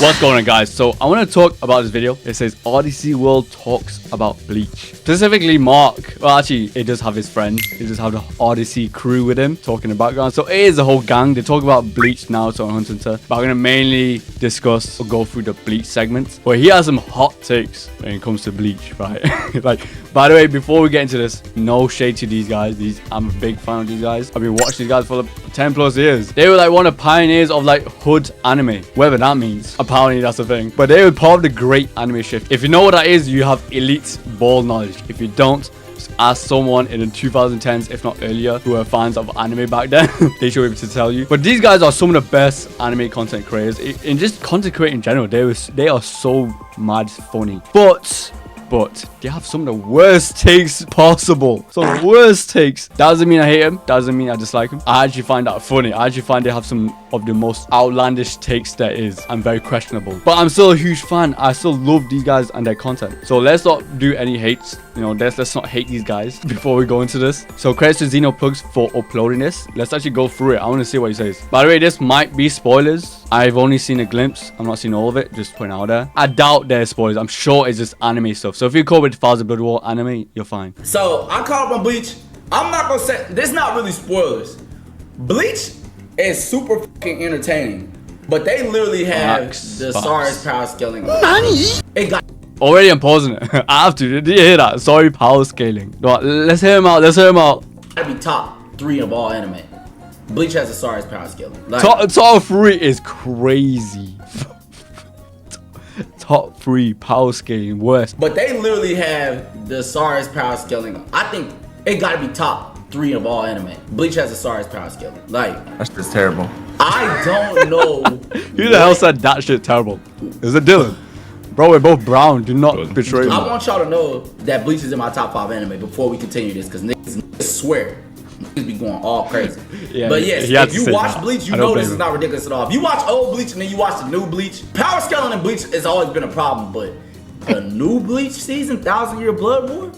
What's going on, guys? So I want to talk about this video. It says RDC World talks about Bleach. Specifically Mark. Well, actually, it does have his friends. It does have the RDC crew with him talking in the background. So it is a whole gang. They talk about Bleach now, so on Hunter. But I'm going to mainly discuss or go through the Bleach segments. But he has some hot takes when it comes to Bleach, right? Like, by the way, before we get into this, no shade to these guys. I'm a big fan of these guys. I've been watching these guys for 10 plus years. They were like one of the pioneers of like hood anime, whatever that means. Apparently that's the thing. But they were part of the great anime shift. If you know what that is, you have elite ball knowledge. If you don't, just ask someone in the 2010s, if not earlier, who were fans of anime back then. They should be able to tell you. But these guys are some of the best anime content creators in just content creating in general. They are so mad funny. But they have some of the worst takes possible. Some of the worst takes. Doesn't mean I hate him. Doesn't mean I dislike him. I actually find that funny. I actually find they have some of the most outlandish takes there is and very questionable. But I'm still a huge fan. I still love these guys and their content. So let's not do any hates. You know, let's not hate these guys before we go into this. So credits to Xenoplugs for uploading this. Let's actually go through it. I want to see what he says. By the way, this might be spoilers. I've only seen a glimpse. I'm not seen all of it. Just putting it out there. I doubt there's spoilers. I'm sure it's just anime stuff. So if you call it thousandyearbloodwar anime, you're fine. So I caught up on Bleach. I'm not gonna say this is not really spoilers. Bleach is super fucking entertaining, but they literally have the sorriest power scaling. It got already. I'm pausing it. I have to. Did you hear that? Sorry, power scaling. Right, let's hear him out. Let's hear him out. Gotta be top 3 of all anime. Bleach has the sorriest power scaling. Like, top 3 is crazy. Top 3 power scaling worst. But they literally have the sorriest power scaling. I think it gotta be top 3 of all anime. Bleach has the sorriest power scaling. Like, that's just terrible. I don't know. Who the hell said that shit terrible? Is it Dylan? Bro, we're both brown. Do not betray me. I want y'all to know that Bleach is in my top 5 anime before we continue this, because niggas swear. Niggas be going all crazy. Yeah, but yes, if you watch Bleach, you know this is not ridiculous at all. If you watch old Bleach and then you watch the new Bleach, power scaling in Bleach has always been a problem, but the new Bleach season, 1000-Year Blood War,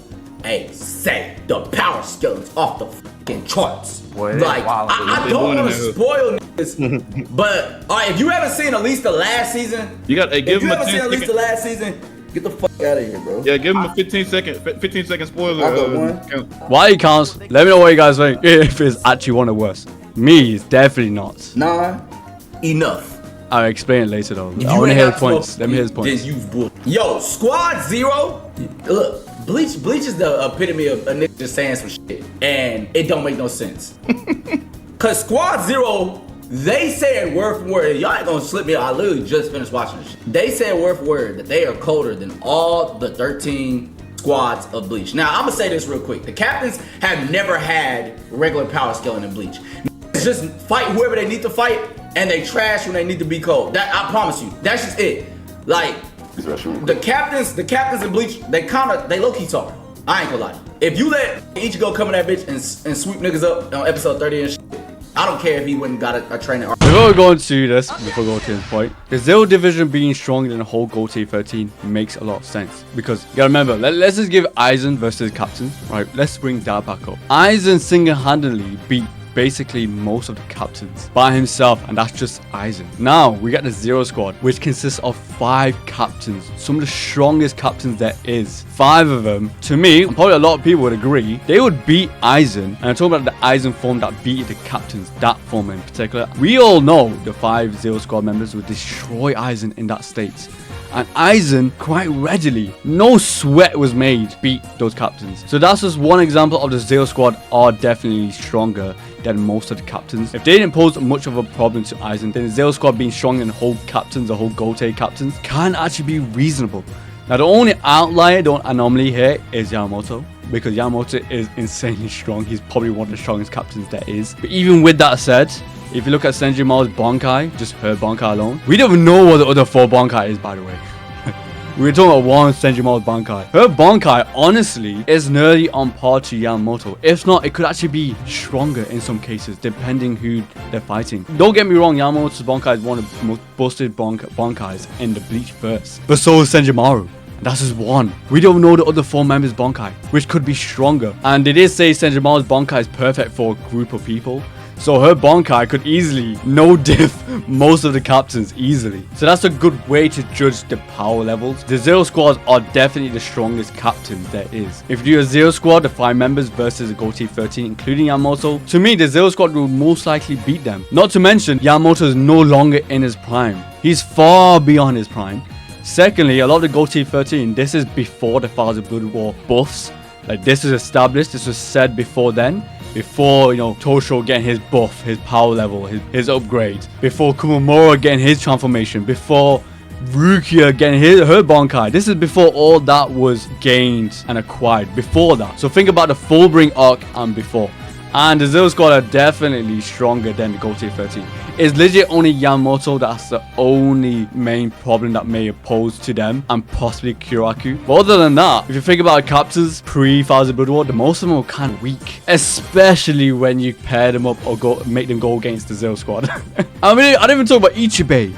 hey, say the power scaling's off the fucking charts. Boy, like, I don't want to spoil niggas, but all right, if you haven't seen at least the last season, you got to give them a 10 at least the last season. Get the fuck out of here, bro. Yeah, give him a 15 second spoiler. I got one. Why he counts? Let me know what you guys think. If it's actually one of the worst. Me, it's definitely not. Nah, enough. I'll explain it later though. I want to hear his points. Let me hear his points. Yo, Squad Zero. Look, Bleach is the epitome of a nigga just saying some shit, and it don't make no sense. Cause Squad Zero, they said word for word. Y'all ain't gonna slip me. I literally just finished watching this shit. They said word for word that they are colder than all the 13 squads of Bleach. Now, I'm gonna say this real quick. The captains have never had regular power scaling in Bleach. It's just fight whoever they need to fight, and they trash when they need to be cold. That I promise you. That's just it. Like, the captains in Bleach, they low-key talk. I ain't gonna lie. If you let Ichigo come in that bitch and sweep niggas up on episode 30 and shit, I don't care if he wouldn't got a trainer. Before we go into this, before we go to this point, the Zero Division being stronger than the whole Goatee 13 makes a lot of sense. Because, you gotta remember, let's just give Aizen versus Captain, right? Let's bring that back up. Aizen single-handedly beat basically most of the captains by himself, and that's just Aizen. Now we got the Zero Squad, which consists of 5 captains, some of the strongest captains there is. 5 of them, to me, and probably a lot of people would agree, they would beat Aizen. And I'm talking about the Aizen form that beat the captains, that form in particular. We all know the 5 Zero Squad members would destroy Aizen in that state. And Aizen, quite readily, no sweat was made, beat those captains. So that's just one example of the Zero Squad are definitely stronger than most of the captains. If they didn't pose much of a problem to Aizen, then the Zero Squad being stronger than the whole captains, the whole Goatee captains, can actually be reasonable. Now the only outlier, the only anomaly here is Yamamoto, because Yamamoto is insanely strong. He's probably one of the strongest captains there is. But even with that said, if you look at Senjumaru's bankai, just her bankai alone, we don't even know what the other 4 bankai is, by the way. We're talking about one Senjumaru's bankai. Her bankai, honestly, is nearly on par to Yamamoto. If not, it could actually be stronger in some cases, depending who they're fighting. Don't get me wrong, Yamamoto's bankai is one of the most busted bankais in the Bleach verse. But so is Senjumaru. That's just one. We don't know the other 4 members' bankai, which could be stronger. And they did say Senjumaru's bankai is perfect for a group of people. So her bankai could easily no diff most of the captains easily. So that's a good way to judge the power levels. The Zero squads are definitely the strongest captains there is. If you do a Zero squad, the 5 members versus a Gold Tier 13, including Yamamoto, to me the Zero squad will most likely beat them. Not to mention, Yamamoto is no longer in his prime. He's far beyond his prime. Secondly, a lot of the Gold Tier 13, this is before the thousandyearbloodwar buffs. Like, this is established, this was said before then. Before, you know, Tosho getting his buff, his power level, his upgrade. Before Kumamura getting his transformation. Before Rukia getting her bankai. This is before all that was gained and acquired. Before that. So think about the Fullbring arc and before. And the Zero squad are definitely stronger than the Gold Tier 13. It's legit only Yamamoto that's the only main problem that may oppose to them, and possibly Kyoraku. But other than that, if you think about captains pre-thousandyearbloodwar, the most of them are kind of weak. Especially when you pair them up or make them go against the Zero squad. I mean, I didn't even talk about Ichibe.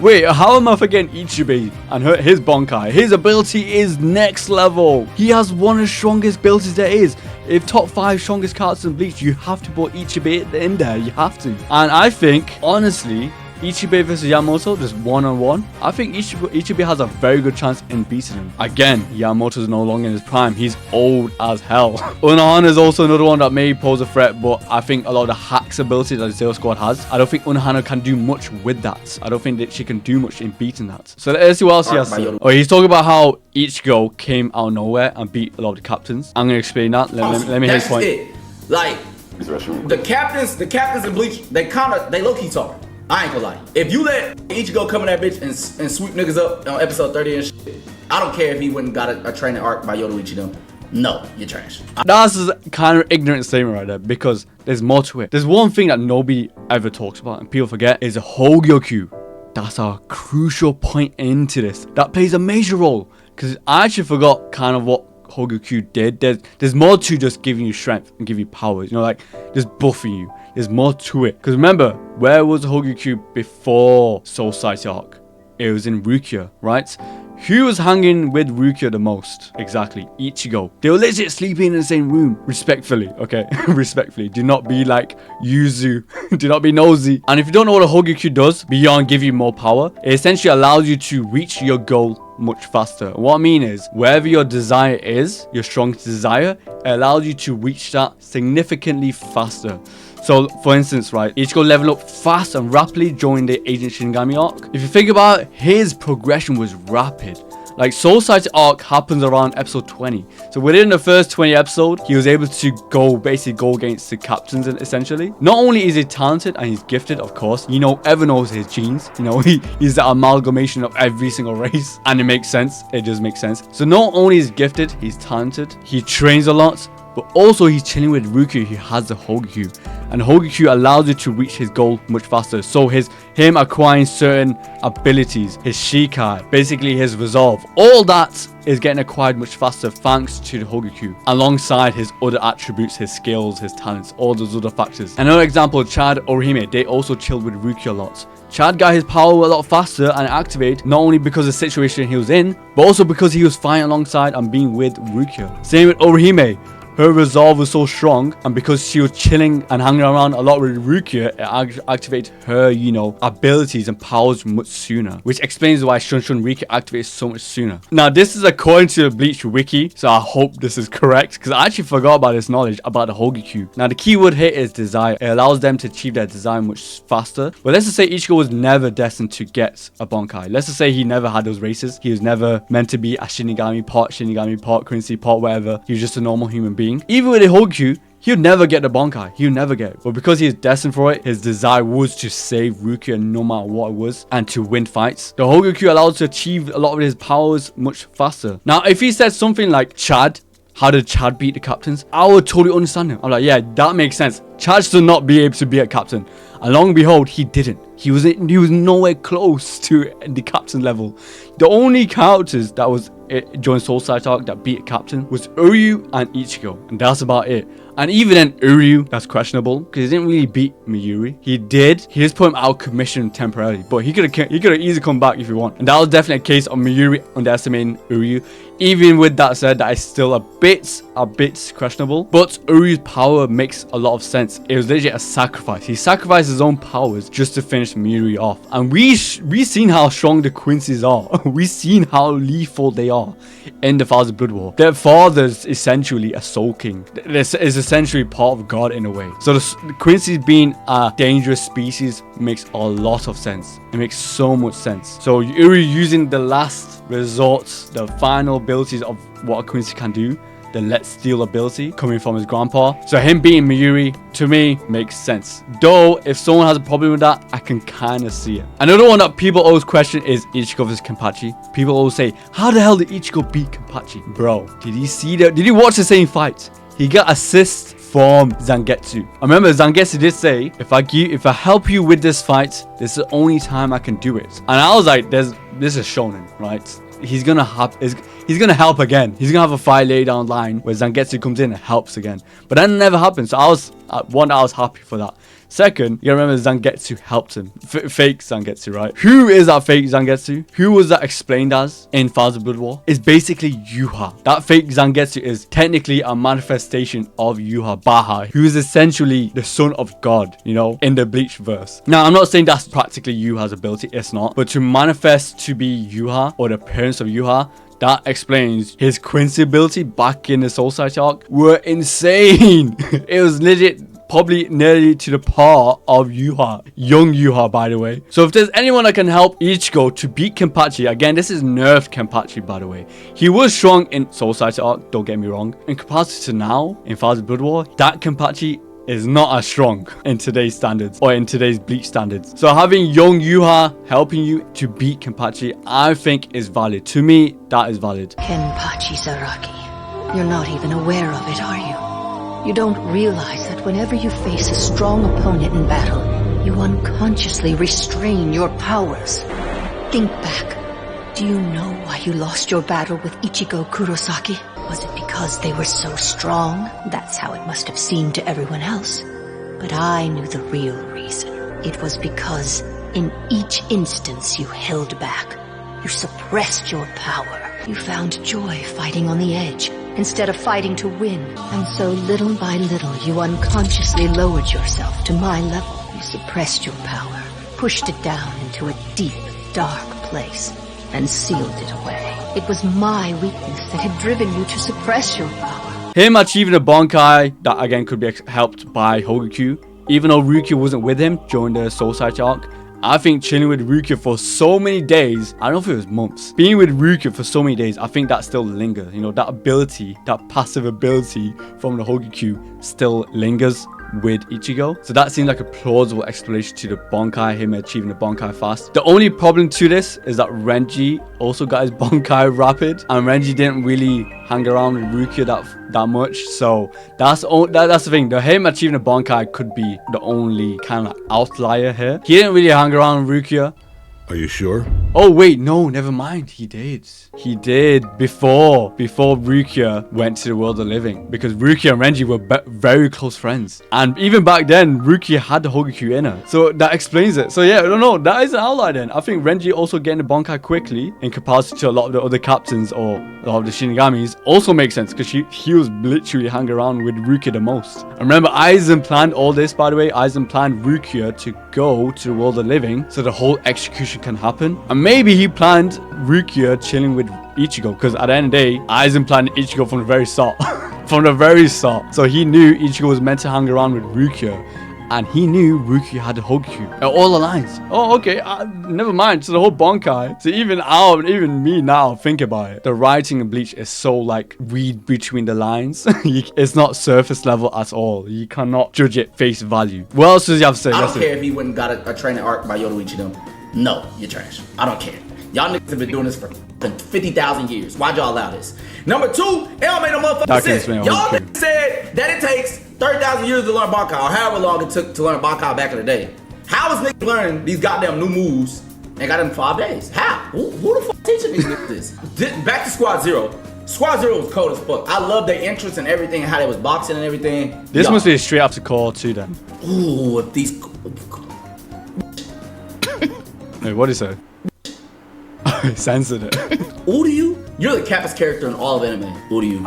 Wait, how am I forgetting Ichibe and his bankai? His ability is next level. He has one of the strongest abilities there is. If top 5 strongest characters in Bleach, you have to put Ichibe in there. You have to. And I think, honestly, Ichibe versus Yamamoto, just one-on-one, I think Ichibe has a very good chance in beating him. Again, Yamamoto is no longer in his prime. He's old as hell. Unohana is also another one that may pose a threat, but I think a lot of the hacks ability that the Zero squad has, I don't think Unohana can do much with that. I don't think that she can do much in beating that. So let's see what else he has to say. Oh, he's talking about how Ichigo came out of nowhere and beat a lot of the captains. I'm going to explain that. Let me hear his point. It. Like, the captains in Bleach, they low-key talk. I ain't gonna lie. If you let Ichigo come in that bitch and sweep niggas up on episode 30 and shit, I don't care if he wouldn't got a training arc by Yoruichi them. No, you're trash. That's a kind of ignorant statement right there, because there's more to it. There's one thing that nobody ever talks about and people forget is a Hogyoku. That's a crucial point into this. That plays a major role, because I actually forgot kind of what Hogyoku did. There's more to just giving you strength and give you powers, you know, like just buffing you. There's more to it, because remember, where was Hogyoku before Soul Society arc? It was in Rukia, right? Who was hanging with Rukia the most? Exactly, Ichigo. They were legit sleeping in the same room. Respectfully, okay? Respectfully. Do not be like Yuzu. Do not be nosy. And if you don't know what a Hogyoku does, beyond give you more power, it essentially allows you to reach your goal much faster. And what I mean is, wherever your desire is, your strongest desire, it allows you to reach that significantly faster. So, for instance, right, Ichigo leveled up fast and rapidly during the Agent Shinigami arc. If you think about it, his progression was rapid. Like, Soul Society arc happens around episode 20. So within the first 20 episodes, he was able to basically go against the captains, essentially. Not only is he talented and he's gifted, of course, you know, everyone knows his genes. You know, he's the amalgamation of every single race. And it makes sense. It does make sense. So not only is he gifted, he's talented. He trains a lot. But also he's chilling with Rukia, who has the Hogyoku. And Hogyoku allows you to reach his goal much faster. So him acquiring certain abilities, his Shikai, basically his resolve, all that is getting acquired much faster thanks to the Hogyoku. Alongside his other attributes, his skills, his talents, all those other factors. Another example, Chad Orihime, they also chilled with Rukia a lot. Chad got his power a lot faster and activated, not only because of the situation he was in, but also because he was fighting alongside and being with Rukia. Same with Orihime. Her resolve was so strong, and because she was chilling and hanging around a lot with Rukia, it activated her, you know, abilities and powers much sooner. Which explains why Shun Riki activates so much sooner. Now, this is according to the Bleach wiki, so I hope this is correct, because I actually forgot about this knowledge about the Hogyoku. Now, the keyword here is desire. It allows them to achieve their desire much faster. But let's just say Ichigo was never destined to get a bankai. Let's just say he never had those races. He was never meant to be a Shinigami, part Quincy, part whatever. He was just a normal human being. Even with a Hogyoku, he would never get the bankai. He would never get it. But because he is destined for it, his desire was to save Rukia no matter what it was and to win fights. The Hogyoku allows to achieve a lot of his powers much faster. Now, if he said something like Chad, how did Chad beat the captains? I would totally understand him. I'm like, yeah, that makes sense. Chad should not be able to be a captain. And long and behold, he didn't. He was nowhere close to the captain level. The only characters that was during Soul Society arc that beat Captain was Uryu and Ichigo, and that's about it. And even then, Uryu, that's questionable because he didn't really beat Mayuri. He just put him out of commission temporarily, but he could have easily come back if he want. And that was definitely a case of Mayuri underestimating Uryu. Even with that said, that is still a bit questionable. But Uryu's power makes a lot of sense. It was literally a sacrifice. He sacrificed his own powers just to finish Mayuri off. And we seen how strong the Quincy's are. We seen how lethal they are in the Thousand-Blood War. Their father's essentially a Soul King. This is essentially part of God in a way. So the Quincy's being a dangerous species makes a lot of sense. It makes so much sense. So Uryu using the last resort, the final abilities of what a Quincy can do, the Let's Steal ability coming from his grandpa. So him beating Mayuri, to me, makes sense. Though, if someone has a problem with that, I can kind of see it. Another one that people always question is Ichigo vs Kenpachi. People always say, how the hell did Ichigo beat Kenpachi? Bro, did he see that? Did he watch the same fight? He got assists from Zangetsu. I remember Zangetsu did say, if I help you with this fight, this is the only time I can do it. And I was like, this is shonen, right? He's gonna help again. He's gonna have a fight later down the line where Zangetsu comes in and helps again. But that never happened. So I was happy for that. Second, you remember Zangetsu helped him. Fake Zangetsu, right? Who is that fake Zangetsu? Who was that explained as in Thousand-Blood War? It's basically Yuha. That fake Zangetsu is technically a manifestation of Yuha Baha, who is essentially the son of God, you know, in the Bleach verse. Now, I'm not saying that's practically Yuha's ability. It's not. But to manifest to be Yuha or the parents of Yuha, that explains his Quincy ability back in the Soul Society arc were insane. It was legit. Probably nearly to the par of Yuha. Young Yuha, by the way. So if there's anyone that can help Ichigo to beat Kenpachi, again, this is nerfed Kenpachi, by the way. He was strong in Soul Society arc, don't get me wrong. In comparison to now, in Thousand-Blood War, that Kenpachi is not as strong in today's standards or in today's Bleach standards. So having young Yuha helping you to beat Kenpachi, I think is valid. To me, that is valid. Kenpachi Zaraki, you're not even aware of it, are you? You don't realize that whenever you face a strong opponent in battle, you unconsciously restrain your powers. Think back. Do you know why you lost your battle with Ichigo Kurosaki? Was it because they were so strong? That's how it must have seemed to everyone else. But I knew the real reason. It was because in each instance you held back. You suppressed your power. You found joy fighting on the edge, instead of fighting to win. And so little by little, you unconsciously lowered yourself to my level. You suppressed your power, pushed it down into a deep, dark place, and sealed it away. It was my weakness that had driven you to suppress your power. Him achieving a bankai, that again could be helped by Hogakyu. Even though Ryukyu wasn't with him during the Soul Society arc, I think chilling with Ryukyu for so many days, I don't know if it was months, being with Ryukyu for so many days, I think that still lingers. You know, that ability, that passive ability from the Hogakyu still lingers with Ichigo. So that seems like a plausible explanation to the bankai, him achieving the bankai fast. The only problem to this is that Renji also got his bankai rapid, and Renji didn't really hang around with Ryukyu that much. So that's the thing. The him achieving the bankai could be the only kind of outlier here. He didn't really hang around with Ryukyu. Are you sure? Oh wait, no, never mind. He did before Ryukyu went to the world of living, because Ryukyu and Renji were very close friends, and even back then Ryukyu had the Hogakyu in her, so that explains it. So yeah, I don't know, that is an outlier then. I think Renji also getting the bankai quickly in comparison to a lot of the other captains or a lot of the Shinigamis also makes sense, because he was literally hanging around with Ryukyu the most. And remember, Aizen planned all this, by the way. Aizen planned Ryukyu to go to the world of living so the whole execution can happen, and maybe he planned Ryukyu chilling with Ichigo, because at the end of the day, Aizen planned Ichigo from the very start. From the very start. So he knew Ichigo was meant to hang around with Ryukyu, and he knew Ryukyu had the Hogakyu. All the lines. Oh, okay. Never mind. So the whole bankai. So even me now, think about it. The writing in Bleach is so like read between the lines. It's not surface level at all. You cannot judge it face value. What else does he have to say? I don't care if he wouldn't got a training arc by Yoruichi them. No, you're trash. I don't care. Y'all niggas have been doing this for 50,000 years. Why'd y'all allow this? Number two, it don't make no motherfucking sense. Y'all niggas said that it takes 30,000 years to learn bankai, or however long it took to learn bankai back in the day. How is niggas learning these goddamn new moves and got in 5 days. How? Who the fuck teaching these niggas this? Back to Squad Zero. Squad Zero was cold as fuck. I love their entrance and everything, and how they was boxing and everything. This must be straight after Core 2 then. Ooh, if these. Wait, what did he say? Censored it. Uryu, you're the cappest character in all of anime. Uryu.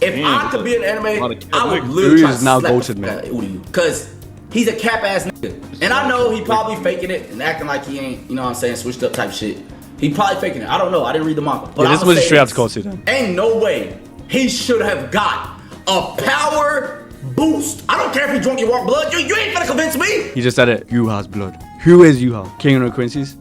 If I could be an anime, I would literally try to now slap goated, the man. Uryu. Because he's a cap ass nigga. And I know he probably faking it and acting like he ain't, you know what I'm saying, switched up type shit. He probably faking it. I don't know. I didn't read the manga. But Yeah, this was straight after Core 2 then. Ain't no way he should have got a power boost. I don't care if he drunk your walk blood. You ain't gonna convince me. He just said it. Yuha's blood. Who is Yuha? King of the Quincy's?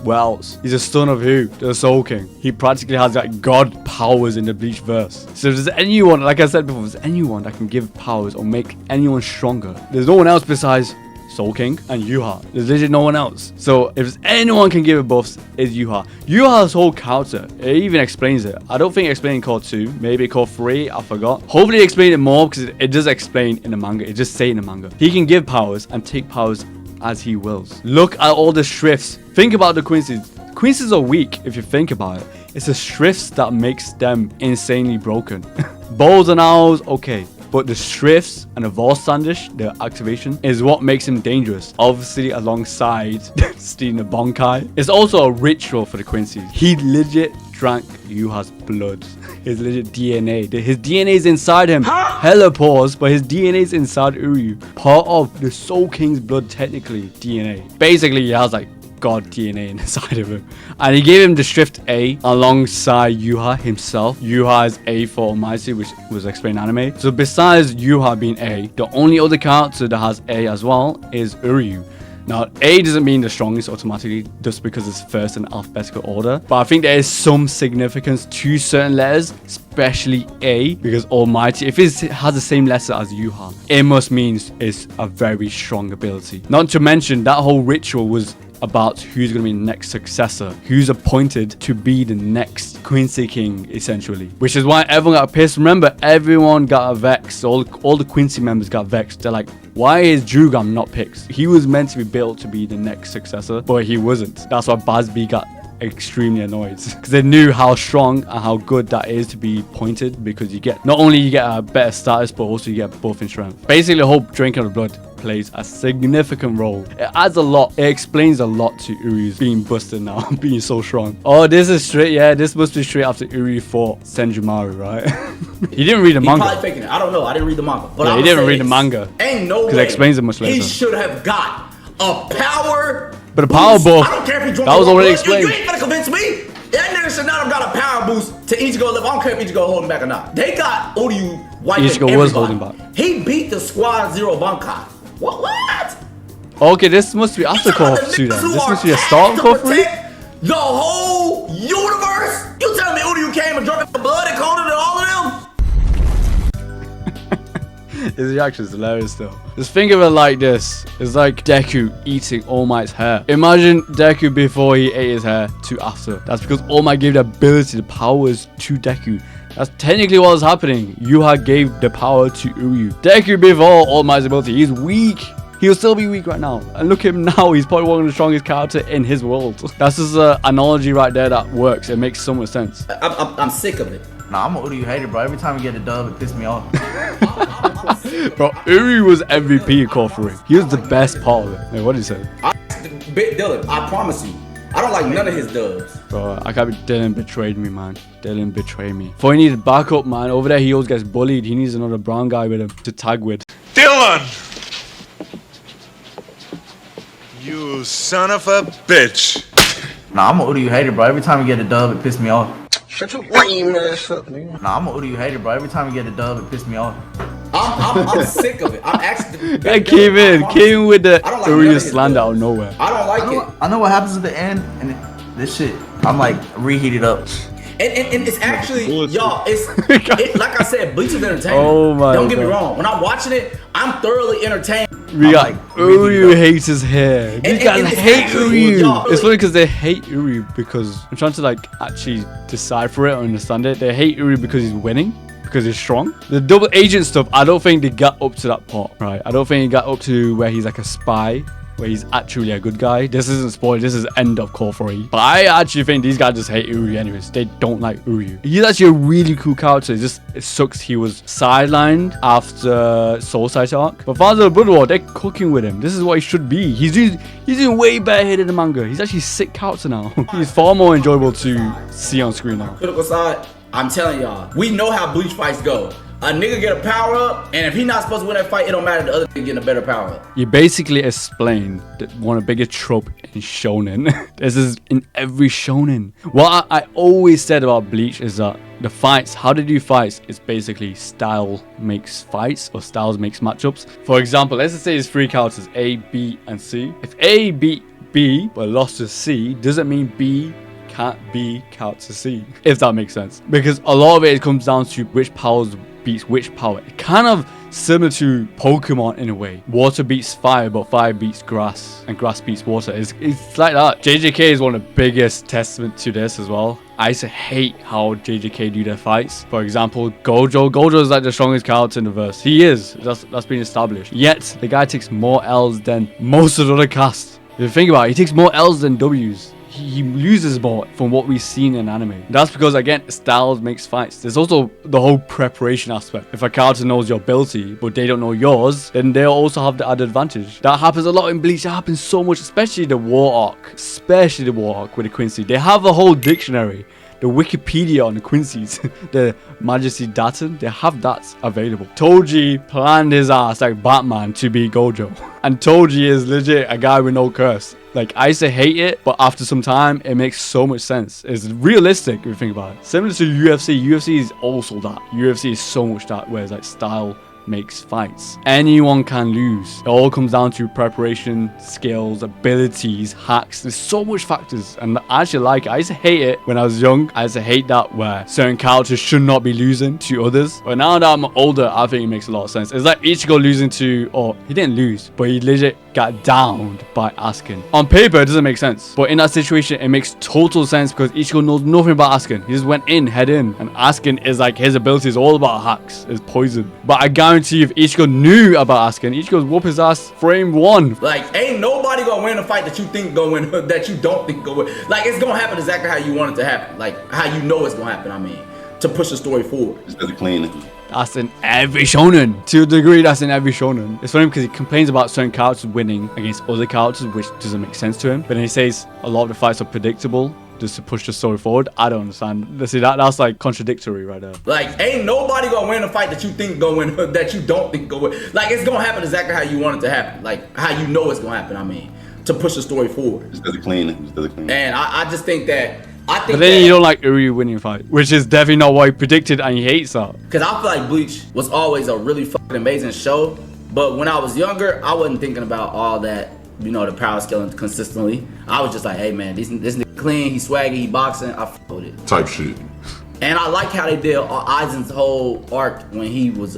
Well, he's a son of who? The Soul King. He practically has like god powers in the Bleach verse. So if there's anyone, like I said before, if there's anyone that can give powers or make anyone stronger, there's no one else besides Soul King and Yuha. There's literally no one else. So if there's anyone can give it buffs, it's Yuha. Yuha's whole counter, it even explains it. I don't think it explained in Core 2, maybe Core 3, I forgot. Hopefully it explained it more because it does explain in the manga. It just say in the manga. He can give powers and take powers as he wills. Look at all the shrifts. Think about the Quincy's. Quincy's are weak if you think about it. It's the shrifts that makes them insanely broken. Bows and arrows, okay. But the shrifts and the Volstandish, the activation, is what makes him dangerous. Obviously, alongside stealing the bankai. It's also a ritual for the Quincy's. He legit drank Yuha's blood. His legit DNA. His DNA is inside him. Hella pause, but his DNA is inside Uryu. Part of the Soul King's blood, technically, DNA. Basically, he has like god DNA inside of him. And he gave him the Shrift A alongside Yuha himself. Yuha is A for Almighty, which was explained in anime. So besides Yuha being A, the only other character that has A as well is Uryu. Now, A doesn't mean the strongest automatically just because it's first in alphabetical order. But I think there is some significance to certain letters, especially A, because Almighty, if it has the same letter as Yuha, it must mean it's a very strong ability. Not to mention, that whole ritual was about who's going to be the next successor, who's appointed to be the next Quincy King, essentially. Which is why everyone got pissed. Remember, everyone got vexed. All the Quincy members got vexed. They're like, why is Jugam not picked? He was meant to be built to be the next successor, but he wasn't. That's why Basby got extremely annoyed because they knew how strong and how good that is to be pointed, because you get not only you get a better status, but also you get buff in strength. Basically, the whole drinking of the blood plays a significant role. It adds a lot. It explains a lot to Uryu's being busted now, being so strong. Oh, this is straight. Yeah, this must be straight after Uryu fought Senjumaru, right? He didn't read the manga. He's probably faking it. I don't know. I didn't read the manga. But yeah, he didn't read the manga. Ain't no way. Because it explains it much later. He should have got a power. But a power buff. I don't care if he drunk. That was already explained. You ain't gonna convince me. That nigga should not have got a power boost to Ichigo level. I don't care if Ichigo holding back or not. They got Uryu wiping Ichigo was holding back. He beat the Squad Zero Bankai. What? Okay, this must be after Core 2 then. This must be a start of Core 3? The whole universe? You telling me Uryu came and drank the blood and coded and all of them? His reaction is hilarious though. Just think of it like this. It's like Deku eating All Might's hair. Imagine Deku before he ate his hair to after. That's because All Might gave the ability, the powers to Deku. That's technically what was happening. Yuha gave the power to Uryu. Deku before All Might's ability, he's weak. He'll still be weak right now. And look at him now. He's probably one of the strongest characters in his world. That's just an analogy right there that works. It makes so much sense. I'm sick of it. Nah, I'm an Uryu hater, bro. Every time we get a dub, it pisses me off. Bro, Uryu was MVP in Core 3. He was the best part of it. Hey, what did he say? Dylan, I promise you, I don't like none of his dubs. Bro, I can't be. Dylan betrayed me, man. Dylan betrayed me. For he needed backup, man. Over there, he always gets bullied. He needs another brown guy with him to tag with. Dylan! You son of a bitch. Nah, I'm an Uryu hater, bro. Every time we get a dub, it pisses me off. Shut your lame ass up, nigga. Nah, I'm an Uryu hater, bro. Every time we get a dub, it pisses me off. I'm sick of it. I'm actually. I came in with the I don't like Uryu none of his slander out dubs. of nowhere. I don't like it. I know what happens at the end, and this shit, I'm like reheated up. And it's actually, y'all, it's like I said, Bleach is entertaining. Oh my Don't get me God. wrong. When I'm watching it, I'm thoroughly entertained. We got like, Uryu hates his hair. These And guys it's hate actually- Uryu. y'all, It's funny because they hate Uryu because I'm trying to like actually decipher it or understand it. They hate Uryu because he's winning, because he's strong. The double agent stuff, I don't think they got up to that part, right? I don't think he got up to where he's like a spy, where he's actually a good guy. This isn't spoiled. This is end of core 3. But I actually think these guys just hate Uryu anyways. They don't like Uryu. He's actually a really cool character. It sucks he was sidelined after Soul Sight arc. But Thousand Year Blood War, they're cooking with him. This is what he should be. He's doing way better here than the manga. He's actually sick character now. He's far more enjoyable to see on screen now. Critical side, I'm telling y'all, we know how Bleach fights go. A nigga get a power up, and if he not supposed to win that fight, it don't matter the other nigga getting a better power up. You basically explained that one of the biggest trope in shonen. This is in every shonen. What I always said about Bleach is that the fights, how they do fights, is basically style makes fights or styles makes matchups. For example, let's just say it's 3 characters, A, B, and C. If A beat B but lost to C, doesn't mean B can't be character C, if that makes sense. Because a lot of it comes down to which powers beats which power. It kind of similar to Pokemon in a way. Water beats fire, but fire beats grass, and grass beats water. It's like that. JJK is one of the biggest testament to this as well. I used to hate how JJK do their fights. For example, Gojo is like the strongest character in the verse. He is. That's been established. Yet the guy takes more L's than most of the other cast. If you think about it, he takes more L's than W's. He loses more from what we've seen in anime. That's because, again, styles makes fights. There's also the whole preparation aspect. If a character knows your ability, but they don't know yours, then they'll also have the added advantage. That happens a lot in Bleach. That happens so much, especially the war arc. Especially the war arc with the Quincy. They have a whole dictionary. The Wikipedia on the Quincy's, the Majesty Daten, they have that available. Toji planned his ass like Batman to be Gojo. And Toji is legit a guy with no curse. Like, I used to hate it, but after some time, it makes so much sense. It's realistic if you think about it. Similar to UFC. UFC is also that. UFC is so much that, where it's like style makes fights. Anyone can lose. It all comes down to preparation, skills, abilities, hacks. There's so much factors, and I actually like it. I used to hate it when I was young. I used to hate that where certain characters should not be losing to others. But now that I'm older, I think it makes a lot of sense. It's like Ichigo losing to, or he didn't lose, but he legit got downed by Askin. On paper, it doesn't make sense, but in that situation, it makes total sense because Ichigo knows nothing about Askin. He just went in, head in, and Askin is like, his ability is all about hacks, is poison. But I guarantee if Ichigo knew about Askin, Ichigo's whoop his ass frame 1. Like, ain't nobody gonna win a fight that you think gonna win, that you don't think gonna win. Like, it's gonna happen exactly how you want it to happen. Like, how you know it's gonna happen, I mean, to push the story forward. It's really clean. That's in every shonen. To a degree, that's in every shonen. It's funny because he complains about certain characters winning against other characters, which doesn't make sense to him. But then he says a lot of the fights are predictable just to push the story forward. I don't understand. See, that's like contradictory right there. Like, ain't nobody gonna win a fight that you think gonna win, that you don't think gonna win. Like, it's gonna happen exactly how you want it to happen. Like, how you know it's gonna happen, I mean, to push the story forward. It's really clean. It's really clean. And I just think that, but then you don't like Uryu winning a fight, which is definitely not what he predicted, and he hates that. Because I feel like Bleach was always a really fucking amazing show, but when I was younger, I wasn't thinking about all that, you know, the power scaling consistently. I was just like, hey man, this nigga clean, he swaggy, he boxing, I fuck with it. Type shit. And I like how they did Aizen's whole arc when he was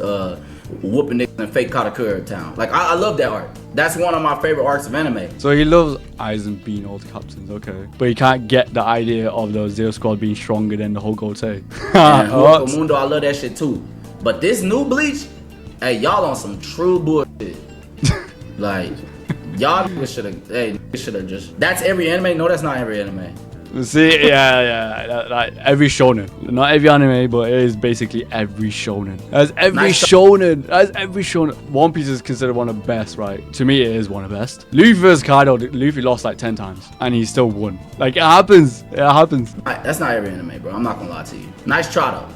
whooping niggas in fake Katakura town. Like, I love that arc. That's one of my favorite arcs of anime. So he loves Aizen being all the captains, okay. But he can't get the idea of the Zero Squad being stronger than the whole Gote. Mundo, I love that shit too. But this new Bleach, hey, y'all on some true bullshit. Like, y'all should have just. That's every anime? No, that's not every anime. See, yeah, like every shonen, not every anime, but it is basically every shonen. That's every shonen. One Piece is considered one of the best, right? To me, it is one of the best. Luffy vs Kaido, Luffy lost like 10 times, and he still won. Like, it happens. That's not every anime, bro. I'm not gonna lie to you. Nice try though,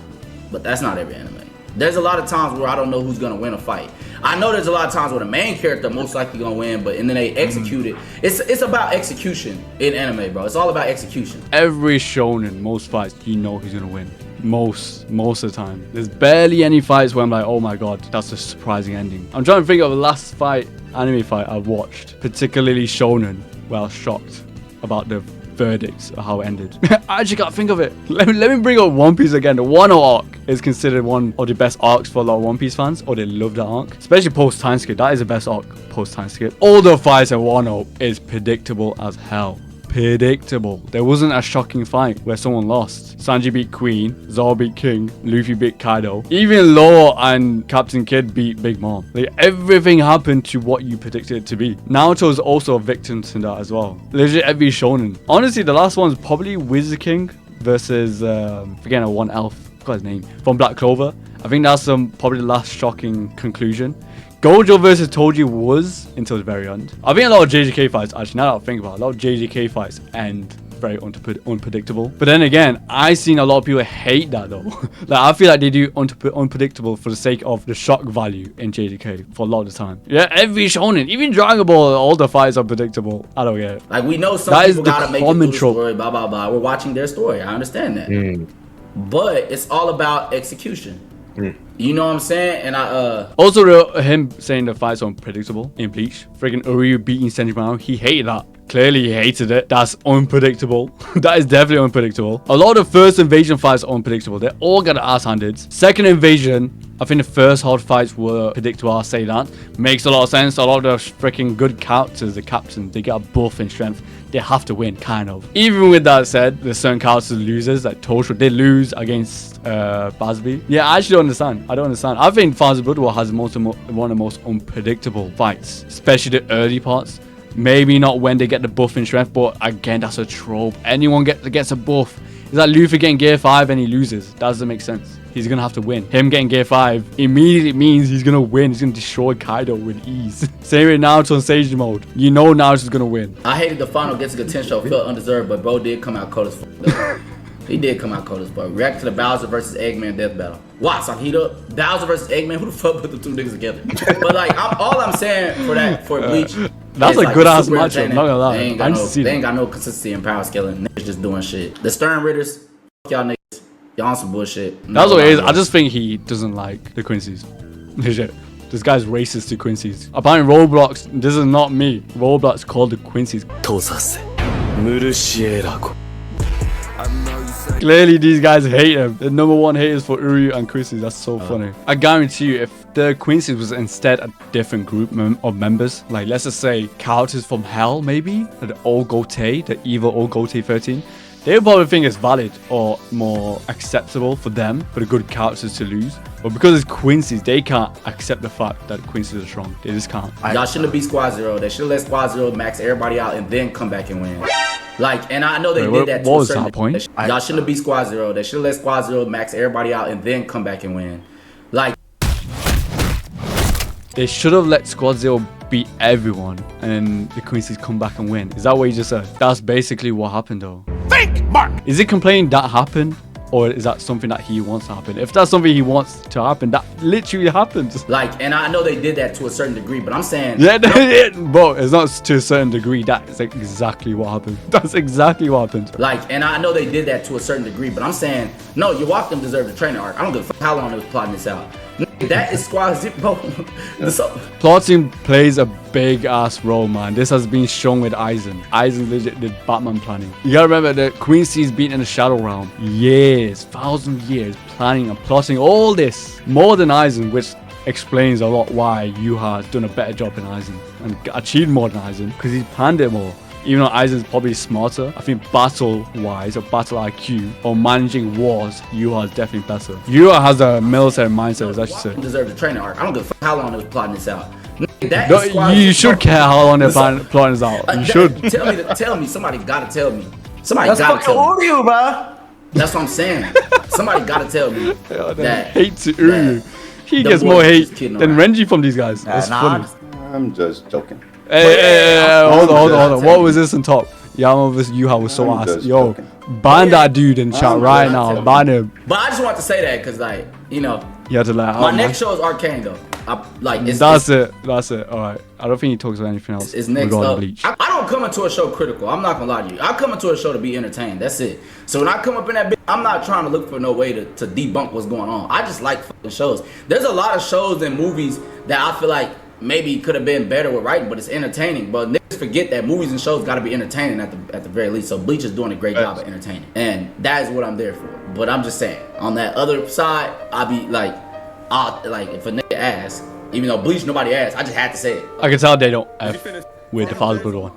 but that's not every anime. There's a lot of times where I don't know who's gonna win a fight. I know there's a lot of times where the main character most likely gonna win, but and then they execute it. It's about execution in anime, bro. It's all about execution. Every shonen, most fights, you know who's gonna win. Most of the time. There's barely any fights where I'm like, oh my god, that's a surprising ending. I'm trying to think of the last anime fight I've watched, particularly shonen, where I was shocked about the verdicts of how it ended. I actually can't think of it. Let me bring up One Piece again. The Wano arc is considered one of the best arcs for a lot of One Piece fans, or they love that arc, especially post time skip. That is the best arc post time skip. All the fights in Wano is predictable as hell. predictable. There wasn't a shocking fight where someone lost. Sanji beat Queen, Zoro beat King, Luffy beat Kaido. Even Law and Captain Kid beat Big Mom. Like, everything happened to what you predicted it to be. Naruto is also a victim to that as well. Legit every shonen. Honestly, the last one's probably Wizard King versus forgetting one elf. Forgot his name. From Black Clover. I think that's probably the last shocking conclusion. Gojo versus Toji was until the very end. I think a lot of JJK fights, actually, now that I think about it, a lot of JJK fights end very unpredictable. But then again, I've seen a lot of people hate that though. Like, I feel like they do unpredictable for the sake of the shock value in JJK for a lot of the time. Yeah, every shonen, even Dragon Ball, all the fights are predictable. I don't get it. Like, we know some people gotta make it through the story, blah, blah, blah. We're watching their story. I understand that. But it's all about execution. You know what I'm saying? And also him saying the fights are unpredictable in Bleach. Freaking Uryu beating Senjumaru, he hated that. Clearly he hated it. That's unpredictable. That is definitely unpredictable. A lot of first invasion fights are unpredictable. They all got ass handed. Second invasion, I think the first hard fights were predictable. I'll say that. Makes a lot of sense. A lot of the freaking good characters, the captains, they get a buff in strength. They have to win, kind of. Even with that said, there's certain characters losers, like Tosho did lose against Basby. Yeah, I actually don't understand. I don't understand. I think Thousand Year Blood War has one of the most unpredictable fights, especially the early parts. Maybe not when they get the buff in strength, but again, that's a trope. Anyone gets a buff. It's like Luffy getting gear 5 and he loses. That doesn't make sense. He's gonna have to win. Him getting gear 5 immediately means he's gonna win. He's gonna destroy Kaido with ease. Same with Naruto on Sage mode. You know Naruto's gonna win. I hated the final Getsuga Tensho. Felt undeserved, but bro did come out cold as fuck. He did come out cold as fuck. React to the Bowser versus Eggman death battle. Wow, Sakita, Bowser versus Eggman. Who the fuck put the two niggas together? But like, all I'm saying for Bleach. That's a like good ass matchup. I'm not gonna lie. They ain't got no consistency in power scaling. Niggas just doing shit. The Stern Ritters, fuck y'all niggas. Y'all on some bullshit. That's what it is. I just think he doesn't like the Quincy's. Legit. This guy's racist to Quincy's. Apparently Roblox, this is not me. Roblox called the Quincy's. Clearly these guys hate him. The number one haters for Uryu and Quincy's. That's so funny. I guarantee you, if the Quincy's was instead a different group of members, like let's just say characters from Hell, maybe the old Gote, the evil old Gote 13, they would probably think it's valid or more acceptable for them, for the good characters to lose. But because it's Quincy's, they can't accept the fact that Quincy's are strong. They just can't. Y'all shouldn't have beat Squad Zero. They should have let Squad Zero max everybody out and then come back and win. Like, and I know they did that to a certain point. Y'all shouldn't have beat Squad Zero. They should have let Squad Zero max everybody out and then come back and win. Like, they should have let Squad Zero beat everyone and then the Quincy's come back and win. Is that what you just said? That's basically what happened though. Think, Mark! Is it complaining that happened? Or is that something that he wants to happen? If that's something he wants to happen, that literally happens. Like, and I know they did that to a certain degree, but I'm saying... Yeah, bro, it's not to a certain degree. That's exactly what happened. That's exactly what happened. Like, and I know they did that to a certain degree, but I'm saying, no, yhwach them deserve the training arc. I don't give a fuck how long they was plotting this out. That is Squad Zero. Plotting plays a big ass role, man. This has been shown with Aizen. Aizen legit did Batman planning. You gotta remember the Quincy's been in the Shadow Realm years, 1,000 years, planning and plotting all this. More than Aizen, which explains a lot why Yuha has done a better job than Aizen and achieved more than Aizen, because he's planned it more. Even though Aizen's probably smarter, I think battle-wise or battle IQ or managing wars, Yuha is definitely better. Yuha has a military mindset, as I should say. Deserve the training arc. I don't give a fuck how long they was plotting this out. You should care how long they're plotting this out. You should. Tell me. Somebody gotta tell me. Somebody gotta tell me. Uryu, bro. That's what I'm saying. Somebody gotta tell me that. Hate to Uryu. He gets more hate than Renji from these guys. That's funny. I'm just joking. Hey, hold on. What was this on top? Yama vs Yuha was so ass. Yo, ban that dude in chat right now. Ban him. But I just want to say that because, like, you know, you have to let my next show is Arcane though. That's it. All right. I don't think he talks about anything else. It's next up. Bleach. I don't come into a show critical. I'm not gonna lie to you. I come into a show to be entertained. That's it. So when I come up in that bitch, I'm not trying to look for no way to debunk what's going on. I just like fucking shows. There's a lot of shows and movies that I feel like maybe could have been better with writing, but it's entertaining. But niggas forget that movies and shows gotta be entertaining at the very least. So Bleach is doing a great job of entertaining, and that is what I'm there for. But I'm just saying, on that other side, I be like, if a nigga asks, even though Bleach nobody asked, I just had to say it. I can tell they don't. with the Thousand Blood one.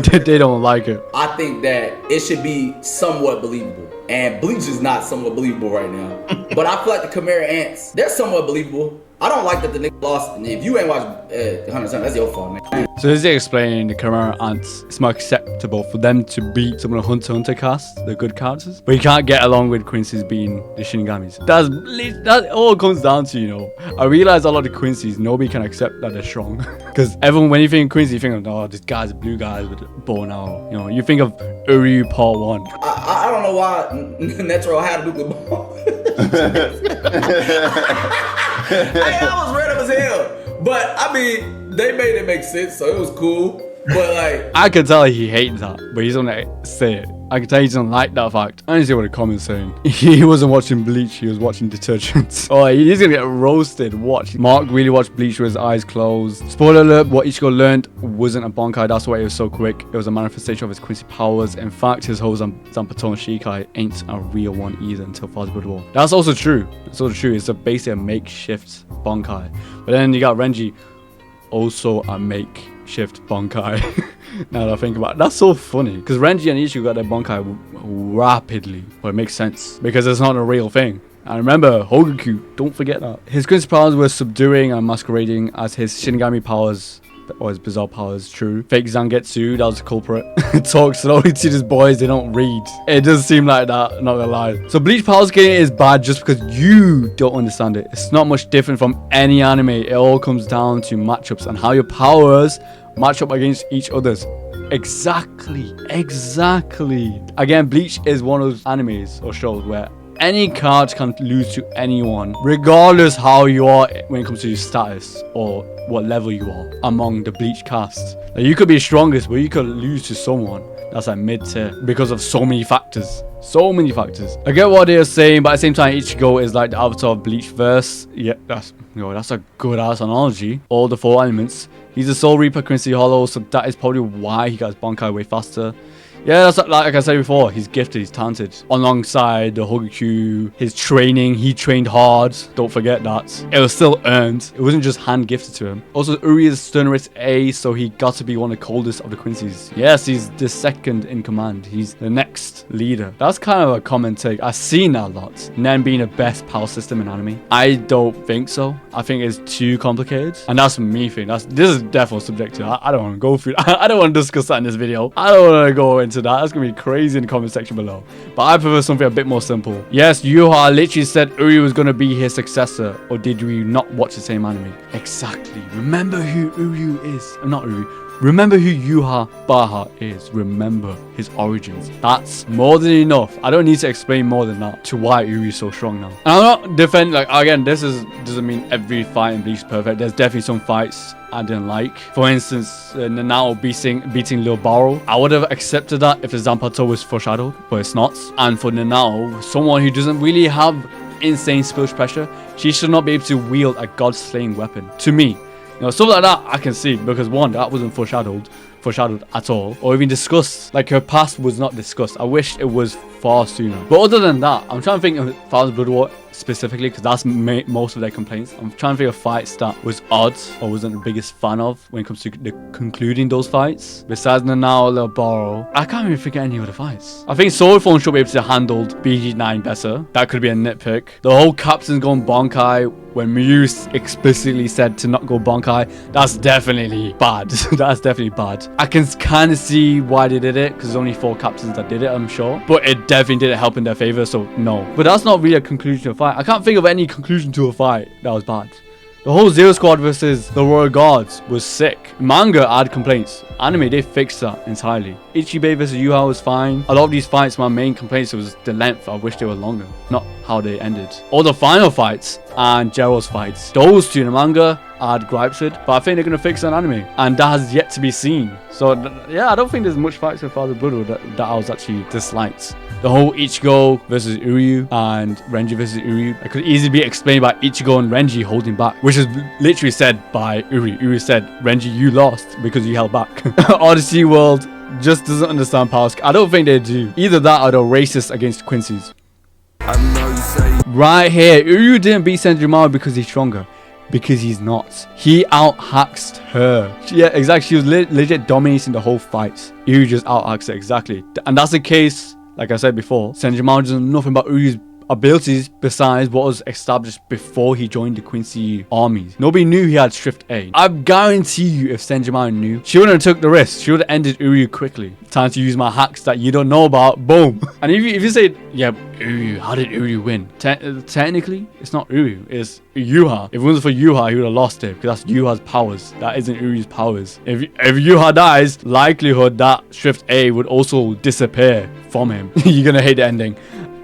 They don't like it. I think that it should be somewhat believable. And Bleach is not somewhat believable right now. But I feel like the Chimera Ants, they're somewhat believable. I don't like that the nigga lost. And if you ain't watched 100%, that's your fault, man. So this is explaining the Chimera Ants. It's more acceptable for them to beat some of the Hunter x Hunter cast, the good characters. But you can't get along with Quincy's being the Shinigamis. That all comes down to, you know, I realize a lot of Quincy's, nobody can accept that they're strong. Because everyone, when you think of Quincy, you think of, oh, this guy's a blue guy with a bow now. You know, you think of Uryu Part 1. I don't know why Netro had a nuclear bomb. I was red up as hell. But, I mean, they made it make sense, so it was cool. But, like... I can tell he hates that, but he's gonna say it. I can tell he doesn't like that fact. I didn't see what the comments saying. He wasn't watching Bleach, he was watching detergents. Oh, he's gonna get roasted. Watch. Mark really watched Bleach with his eyes closed. Spoiler alert, what Ichigo learned wasn't a bankai, that's why it was so quick. It was a manifestation of his Quincy powers. In fact, his whole Zanpaton Shikai ain't a real one either until Thousand Blood War. That's also true. It's also true. It's basically a makeshift bankai. But then you got Renji, also a makeshift bankai. Now that I think about it, that's so funny because Renji and Ichigo got their bankai rapidly, but it makes sense because it's not a real thing. And remember, Hogaku, don't forget that. His Quincy powers were subduing and masquerading as his Shinigami powers, or his bizarre powers, true. Fake Zangetsu, that was the culprit. Talk slowly to these boys, they don't read. It does seem like that, not gonna lie. So Bleach powers getting is bad just because you don't understand it. It's not much different from any anime. It all comes down to matchups and how your powers match up against each other's. Exactly. Again, Bleach is one of those animes or shows where any card can lose to anyone, regardless how you are when it comes to your status or what level you are among the Bleach cast. Like, you could be strongest, but you could lose to someone that's like mid-tier because of so many factors. I get what they're saying, but at the same time, Ichigo is like the avatar of Bleach verse. Yeah, that's a good ass analogy. All the 4 elements. He's a Soul Reaper Quincy Hollow, so that is probably why he got his bankai way faster. Yeah, that's like I said before, he's gifted, he's talented. Alongside the Hogaku, his training, he trained hard. Don't forget that. It was still earned. It wasn't just hand gifted to him. Also, Uri is Sternrit's ace, so he got to be one of the coldest of the Quincy's. Yes, he's the second in command. He's the next leader. That's kind of a common take. I've seen that a lot. Nen being the best power system in anime. I don't think so. I think it's too complicated. And that's me thing. This is definitely subjective. I don't want to go through I don't want to discuss that in this video. I don't want to go into that. That's gonna be crazy in the comment section below, but I prefer something a bit more simple. Yes, Yuha literally said Uri was gonna be his successor, or did we not watch the same anime? Exactly. Remember who Uri is. Not Uri. Remember who Yuha Baha is. Remember his origins. That's more than enough. I don't need to explain more than that to why Uri is so strong now. And I'm not defending, like, again, doesn't mean every fight in Bleach is perfect. There's definitely some fights I didn't like. For instance, Nanao beating Lil Barrow. I would have accepted that if the Zanpato was foreshadowed, but it's not. And for Nanao, someone who doesn't really have insane splash pressure, she should not be able to wield a god-slaying weapon. To me. You know, stuff like that I can see because one, that wasn't foreshadowed at all, or even discussed. Like, her past was not discussed. I wish it was far sooner. But other than that, I'm trying to think of Thousand Blood War specifically because that's most of their complaints. I'm trying to think of fights that was odd or wasn't the biggest fan of when it comes to concluding those fights. Besides Nanao, Lil Barrow, I can't even think of any other fights. I think Soul Phone should be able to handle BG9 better. That could be a nitpick. The whole captain's going bankai when Muse explicitly said to not go bankai, that's definitely bad. That's definitely bad. I can kind of see why they did it because there's only 4 captains that did it, I'm sure, but it definitely didn't help in their favor, so no. But that's not really a conclusion to a fight. I can't think of any conclusion to a fight that was bad. The whole Zero Squad versus the Royal Guards was sick. Manga, I had complaints. Anime, they fixed that entirely. Ichibe versus Yuha was fine. A lot of these fights, my main complaints was the length. I wish they were longer, not how they ended. All the final fights and Gerald's fights, those two in the manga, I had gripes with, but I think they're going to fix it in anime, and that has yet to be seen. So yeah, I don't think there's much fights with Thousand Blood War that I was actually disliked. The whole Ichigo versus Uryu and Renji versus Uryu, it could easily be explained by Ichigo and Renji holding back, which is literally said by Uryu. Uryu said, Renji, you lost because you held back. RDC World just doesn't understand powers. I don't think they do. Either that or they're racist against Quincy's. Right here, Uryu didn't beat Senjumaru because he's stronger. because he's not. He out-hacked her. Yeah, exactly. She was legit dominating the whole fight. Uryu just out-hacked her, exactly. And that's the case, like I said before. Senjumaru doesn't know nothing about Uryu's abilities besides what was established before he joined the Quincy armies. Nobody knew he had Shift A. I guarantee you if Senjumaru knew, she wouldn't have took the risk. She would have ended Uryu quickly. Time to use my hacks that you don't know about. Boom. And if you say, yeah, Uryu, how did Uryu win? Technically, it's not Uryu, it's Yuha. If it wasn't for Yuha, he would have lost it because that's Yuha's powers. That isn't Uryu's powers. If Yuha dies, likelihood that Shift A would also disappear from him. You're gonna hate the ending.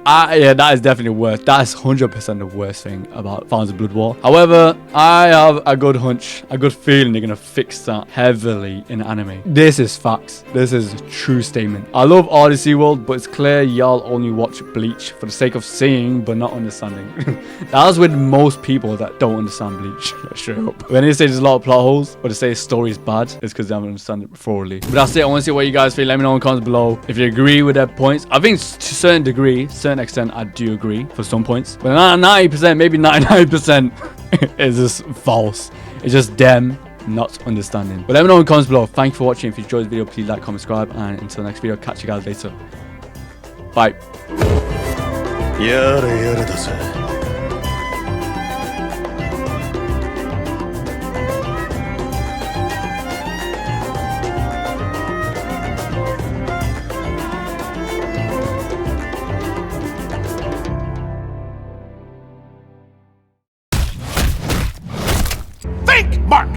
Yeah, that is definitely worse. That is 100% the worst thing about Thousands Blood War. However, I have a good hunch, a good feeling they're going to fix that heavily in anime. This is facts. This is a true statement. I love RDC World, but it's clear y'all only watch Bleach for the sake of seeing but not understanding. That's with most people that don't understand Bleach. Straight up. When they say there's a lot of plot holes, or they say the story is bad, it's because they haven't understood it thoroughly. But that's it. I want to see what you guys feel. Let me know in the comments below if you agree with their points. I think to a certain degree, certain extent, I do agree for some points, but 90%, maybe 99% is just false. It's just them not understanding. But let me know in the comments below. Thank you for watching. If you enjoyed the video, please like, comment, subscribe, and until next video, catch you guys later. Bye.